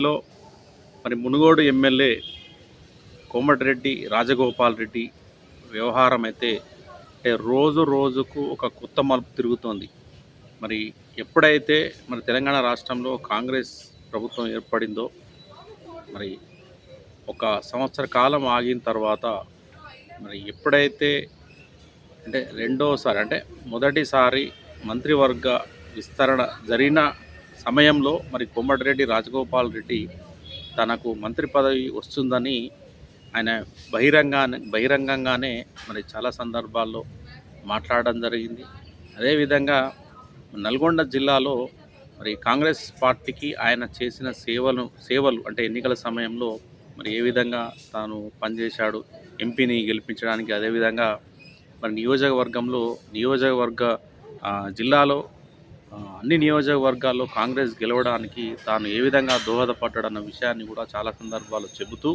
లో మరి మునుగోడు ఎమ్మెల్యే కోమటిరెడ్డి రాజగోపాల్ రెడ్డి వ్యవహారం అయితే రోజు రోజుకు ఒక కొత్త మలుపు తిరుగుతోంది. మరి ఎప్పుడైతే మన తెలంగాణ రాష్ట్రంలో కాంగ్రెస్ ప్రభుత్వం ఏర్పడిందో మరి ఒక సంవత్సర కాలం ఆగిన తర్వాత మరి ఎప్పుడైతే రెండోసారి మొదటిసారి మంత్రివర్గ విస్తరణ జరిగిన సమయంలో మరి కోమటిరెడ్డి రాజగోపాల్ రెడ్డి తనకు మంత్రి పదవి వస్తుందని ఆయన బహిరంగంగానే మరి చాలా సందర్భాల్లో మాట్లాడడం జరిగింది. అదేవిధంగా నల్గొండ జిల్లాలో మరి కాంగ్రెస్ పార్టీకి ఆయన చేసిన సేవలు అంటే ఎన్నికల సమయంలో మరి ఏ విధంగా తాను పనిచేశాడు ఎంపీని గెలిపించడానికి, అదేవిధంగా మరి జిల్లాలో అన్ని నియోజకవర్గాల్లో కాంగ్రెస్ గెలవడానికి తాను ఏ విధంగా దోహదపడ్డాడన్న విషయాన్ని కూడా చాలా సందర్భాలు చెబుతూ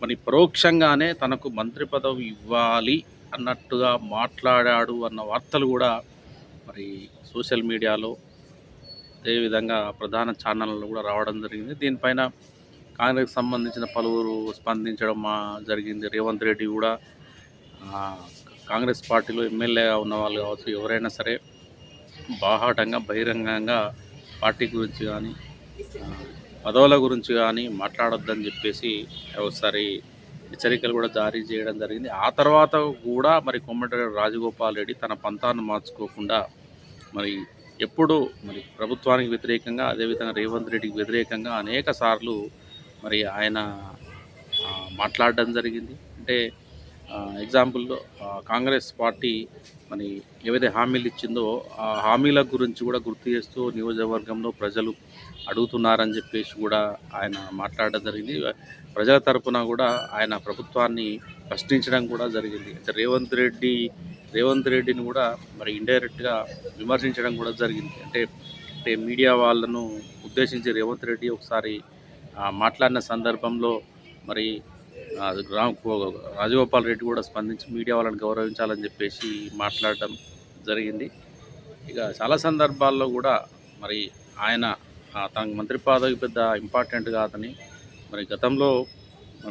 మరి పరోక్షంగానే తనకు మంత్రి పదవి ఇవ్వాలి అన్నట్టుగా మాట్లాడాడు అన్న వార్తలు కూడా మరి సోషల్ మీడియాలో అదేవిధంగా ప్రధాన ఛానళ్ళలో కూడా రావడం జరిగింది. దీనిపైన కాంగ్రెస్ సంబంధించిన పలువురు స్పందించడం జరిగింది. రేవంత్ రెడ్డి కూడా కాంగ్రెస్ పార్టీలో ఎమ్మెల్యేగా ఉన్న వాళ్ళు కావచ్చు, ఎవరైనా సరే బాహాటంగా బహిరంగంగా పార్టీ గురించి కానీ పదవుల గురించి కానీ మాట్లాడొద్దని చెప్పేసి ఒకసారి హెచ్చరికలు కూడా జారీ చేయడం జరిగింది. ఆ తర్వాత కూడా మరి కోమటిరెడ్డి రాజగోపాల్ రెడ్డి తన పంతాన్ని మార్చుకోకుండా మరి ఎప్పుడు మరి ప్రభుత్వానికి వ్యతిరేకంగా, అదేవిధంగా రేవంత్ రెడ్డికి వ్యతిరేకంగా అనేక సార్లు మరి ఆయన మాట్లాడడం జరిగింది. ఎగ్జాంపుల్లో కాంగ్రెస్ పార్టీ మరి ఏవైతే హామీలు ఇచ్చిందో ఆ హామీల గురించి కూడా గుర్తు చేస్తూ నియోజకవర్గంలో ప్రజలు అడుగుతున్నారని చెప్పేసి కూడా ఆయన మాట్లాడడం జరిగింది. ప్రజల తరపున కూడా ఆయన ప్రభుత్వాన్ని ప్రశ్నించడం కూడా జరిగింది. రేవంత్ రెడ్డిని కూడా మరి ఇండైరెక్ట్గా విమర్శించడం కూడా జరిగింది. అంటే మీడియా వాళ్ళను ఉద్దేశించి రేవంత్ రెడ్డి ఒకసారి మాట్లాడిన సందర్భంలో మరి రాజగోపాల్ రెడ్డి కూడా స్పందించి మీడియా వాళ్ళని గౌరవించాలని చెప్పేసి మాట్లాడడం జరిగింది. ఇక చాలా సందర్భాల్లో కూడా మరి ఆయన తనకు మంత్రి పదవి పెద్ద ఇంపార్టెంట్ కాదని, మరి గతంలో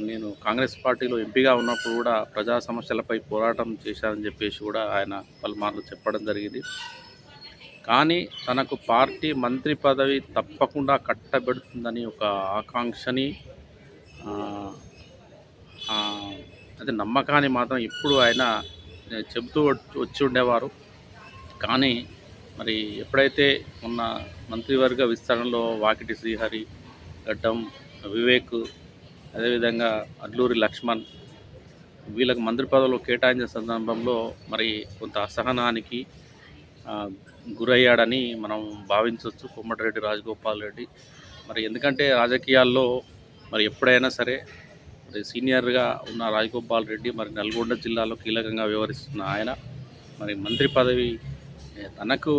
నేను కాంగ్రెస్ పార్టీలో ఎంపీగా ఉన్నప్పుడు కూడా ప్రజా సమస్యలపై పోరాటం చేశానని చెప్పేసి కూడా ఆయన పలుమార్లు చెప్పడం జరిగింది. కానీ తనకు పార్టీ మంత్రి పదవి తప్పకుండా కట్టబెడుతుందని ఒక ఆకాంక్షని అదే నమ్మకాన్ని మాత్రం ఎప్పుడు ఆయన చెబుతూ వచ్చి ఉండేవారు. కానీ మరి ఎప్పుడైతే ఉన్న మంత్రివర్గ విస్తరణలో వాకిటి శ్రీహరి, గడ్డం వివేక్, అదేవిధంగా అడ్లూరి లక్ష్మణ్ వీళ్ళకి మంత్రి పదవులు కేటాయించిన సందర్భంలో మరి కొంత అసహనానికి గురయ్యాడని మనం భావించవచ్చు కోమటిరెడ్డి రాజగోపాల్ రెడ్డి. మరి ఎందుకంటే రాజకీయాల్లో మరి ఎప్పుడైనా సరే మరి సీనియర్గా ఉన్న రాజగోపాల్ రెడ్డి మరి నల్గొండ జిల్లాలో కీలకంగా వ్యవహరిస్తున్న ఆయన మరి మంత్రి పదవి తనకు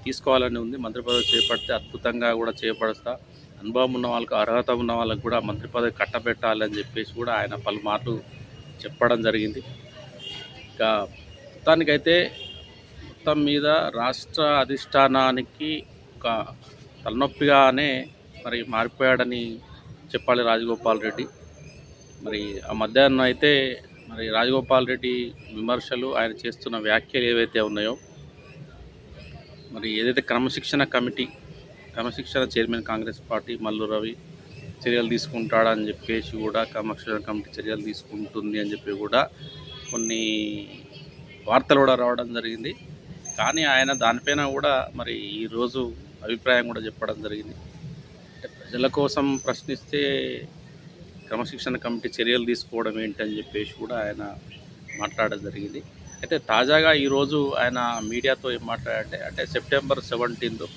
తీసుకోవాలని ఉంది. మంత్రి పదవి చేపడితే అద్భుతంగా కూడా చేపడతా, అనుభవం ఉన్న వాళ్ళకు, అర్హత ఉన్న వాళ్ళకు కూడా మంత్రి పదవి కట్టబెట్టాలని చెప్పేసి కూడా ఆయన పలుమార్లు చెప్పడం జరిగింది. ఇంకా మొత్తానికైతే మొత్తం మీద రాష్ట్ర అధిష్టానానికి ఒక తలనొప్పిగానే మరి మారిపోయాడని చెప్పాలి రాజగోపాల్ రెడ్డి. మరి ఆ మధ్యాహ్నం అయితే మరి రాజగోపాల్ రెడ్డి విమర్శలు, ఆయన చేస్తున్న వ్యాఖ్యలు ఏవైతే ఉన్నాయో మరి ఏదైతే క్రమశిక్షణ చైర్మన్ కాంగ్రెస్ పార్టీ మల్లు రవి చర్యలు తీసుకుంటాడని చెప్పేసి కూడా క్రమశిక్షణ కమిటీ చర్యలు తీసుకుంటుంది అని చెప్పి కూడా కొన్ని వార్తలు కూడా రావడం జరిగింది. కానీ ఆయన దానిపైన కూడా మరి ఈరోజు అభిప్రాయం కూడా చెప్పడం జరిగింది. ప్రజల కోసం ప్రశ్నిస్తే క్రమశిక్షణ కమిటీ చర్యలు తీసుకోవడం ఏంటని చెప్పేసి కూడా ఆయన మాట్లాడడం జరిగింది. అయితే తాజాగా ఈరోజు ఆయన మీడియాతో ఏం మాట్లాడంటే సెప్టెంబర్ 17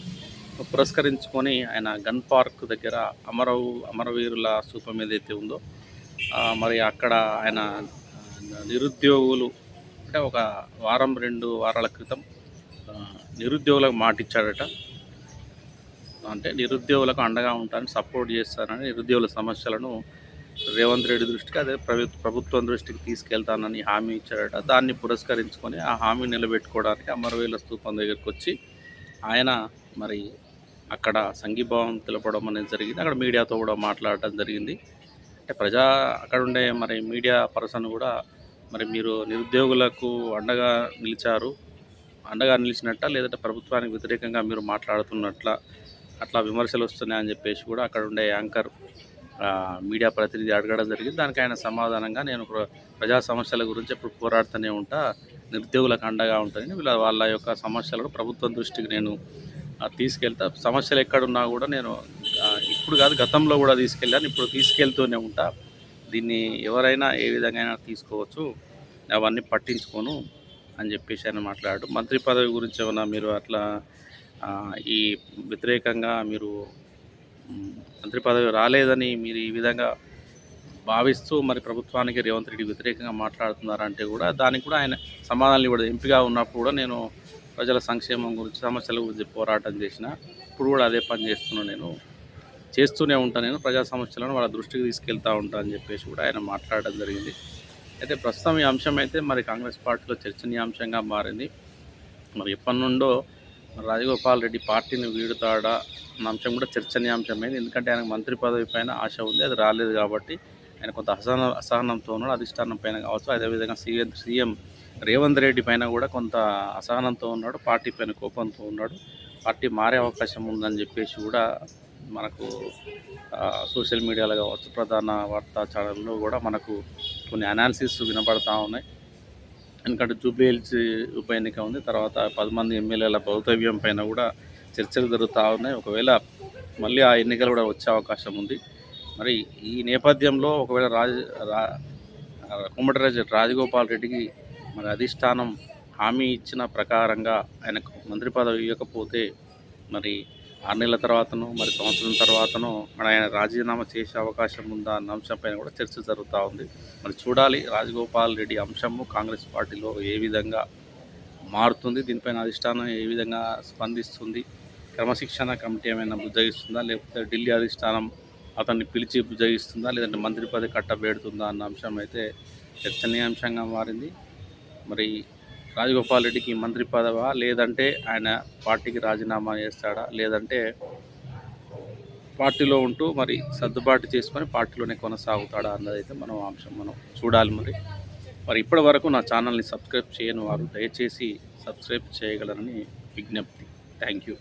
పురస్కరించుకొని ఆయన గన్ పార్క్ దగ్గర అమరవీరుల స్థూపం ఏదైతే ఉందో మరి అక్కడ ఆయన నిరుద్యోగులు ఒక వారం 2 వారాల క్రితం నిరుద్యోగులకు మాటిచ్చాడట. అంటే నిరుద్యోగులకు అండగా ఉంటానని, సపోర్ట్ చేస్తానని, నిరుద్యోగుల సమస్యలను రేవంత్ రెడ్డి దృష్టికి, అదే ప్రభుత్వం దృష్టికి తీసుకెళ్తానని హామీ ఇచ్చాడట. దాన్ని పురస్కరించుకొని ఆ హామీ నిలబెట్టుకోవడానికి అమరవీరుల స్థూపం దగ్గరికి వచ్చి ఆయన మరి అక్కడ సంఘీభావం తెలపడం అనేది జరిగింది. అక్కడ మీడియాతో కూడా మాట్లాడటం జరిగింది. అంటే అక్కడ ఉండే మరి మీడియా పర్సన్ కూడా మరి మీరు నిరుద్యోగులకు అండగా నిలిచినట్ట, లేదంటే ప్రభుత్వానికి వ్యతిరేకంగా మీరు మాట్లాడుతున్నట్ల అట్లా విమర్శలు వస్తున్నాయని చెప్పేసి కూడా అక్కడ ఉండే యాంకర్ మీడియా ప్రతినిధి అడగడం జరిగింది. దానికి ఆయన సమాధానంగా, నేను ప్రజా సమస్యల గురించి ఎప్పుడు పోరాడుతూనే ఉంటా, నిరుద్యోగులకు అండగా ఉంటానని, వాళ్ళ యొక్క సమస్యలను ప్రభుత్వం దృష్టికి నేను తీసుకెళ్తా. సమస్యలు ఎక్కడున్నా కూడా నేను ఇప్పుడు కాదు, గతంలో కూడా తీసుకెళ్ళాను, ఇప్పుడు తీసుకెళ్తూనే ఉంటా. దీన్ని ఎవరైనా ఏ విధంగా అయినా తీసుకోవచ్చు, అవన్నీ పట్టించుకోను అని చెప్పేసి ఆయన మాట్లాడాడు. మంత్రి పదవి గురించి ఏమన్నా మీరు అట్లా ఈ వ్యతిరేకంగా మీరు మంత్రి పదవి రాలేదని మీరు ఈ విధంగా భావిస్తూ మరి ప్రభుత్వానికి రేవంత్ రెడ్డి వ్యతిరేకంగా మాట్లాడుతున్నారంటే కూడా దానికి కూడా ఆయన సమాధానాలు ఇవ్వడం. ఎంపీగా ఉన్నప్పుడు కూడా నేను ప్రజల సంక్షేమం గురించి, సమస్యల గురించి పోరాటం చేసిన, ఇప్పుడు కూడా అదే పని చేస్తూనే ఉంటాను. నేను ప్రజా సమస్యలను వాళ్ళ దృష్టికి తీసుకెళ్తూ ఉంటాను అని చెప్పేసి కూడా ఆయన మాట్లాడడం జరిగింది. అయితే ప్రస్తుతం ఈ అంశం అయితే మరి కాంగ్రెస్ పార్టీలో చర్చనీయాంశంగా మారింది. మరి ఎప్పటి నుండో రాజగోపాల్ రెడ్డి పార్టీని వీడుతాడా అన్న అంశం కూడా చర్చనీయాంశమైంది. ఎందుకంటే ఆయనకు మంత్రి పదవి పైన ఆశ ఉంది, అది రాలేదు కాబట్టి ఆయన కొంత అసహనంతో ఉన్నాడు. అధిష్టానం పైన కావచ్చు, అదేవిధంగా సీఎం రేవంత్ రెడ్డి పైన కూడా కొంత అసహనంతో ఉన్నాడు, పార్టీ పైన కోపంతో ఉన్నాడు. పార్టీ మారే అవకాశం ఉందని చెప్పేసి కూడా మనకు సోషల్ మీడియాలో కావచ్చు, ప్రధాన వార్తా ఛానల్లో కూడా మనకు కొన్ని అనాలిసిస్ వినపడతా ఉన్నాయి. ఎందుకంటే జూబ్లీహిల్స్ ఉప ఎన్నిక ఉంది, తర్వాత 10 మంది ఎమ్మెల్యేల భౌతవ్యం పైన కూడా చర్చలు జరుగుతూ ఉన్నాయి. ఒకవేళ మళ్ళీ ఆ ఎన్నికలు కూడా వచ్చే అవకాశం ఉంది. మరి ఈ నేపథ్యంలో ఒకవేళ కోమటిరెడ్డి రాజగోపాల్ రెడ్డికి మరి అధిష్టానం హామీ ఇచ్చిన ప్రకారంగా ఆయనకు మంత్రి పదవి ఇవ్వకపోతే మరి 6 నెలల తర్వాతనో మరి సంవత్సరం తర్వాతనో మరి ఆయన రాజీనామా చేసే అవకాశం ఉందా అన్న అంశంపైన కూడా చర్చ జరుగుతూ ఉంది. మరి చూడాలి రాజగోపాల్ రెడ్డి అంశము కాంగ్రెస్ పార్టీలో ఏ విధంగా మారుతుంది, దీనిపైన అధిష్టానం ఏ విధంగా స్పందిస్తుంది, క్రమశిక్షణ కమిటీ ఏమైనా బుజ్జగిస్తుందా, లేకపోతే ఢిల్లీ అధిష్టానం అతన్ని పిలిచి బుజ్జగిస్తుందా, లేదంటే మంత్రి పదవి కట్టబెడుతుందా అన్న అంశం అయితే చర్చనీయాంశంగా మారింది. మరి రాజగోపాల్ రెడ్డికి మంత్రి పదవా, లేదంటే ఆయన పార్టీకి రాజీనామా చేస్తాడా, లేదంటే పార్టీలో ఉంటూ మరి సర్దుబాటు చేసుకొని పార్టీలోనే కొనసాగుతాడా అన్నదైతే మనం చూడాలి. మరి ఇప్పటి వరకు నా ఛానల్ని సబ్స్క్రైబ్ చేయని వారు దయచేసి సబ్స్క్రైబ్ చేయగలరని విజ్ఞప్తి. Thank you.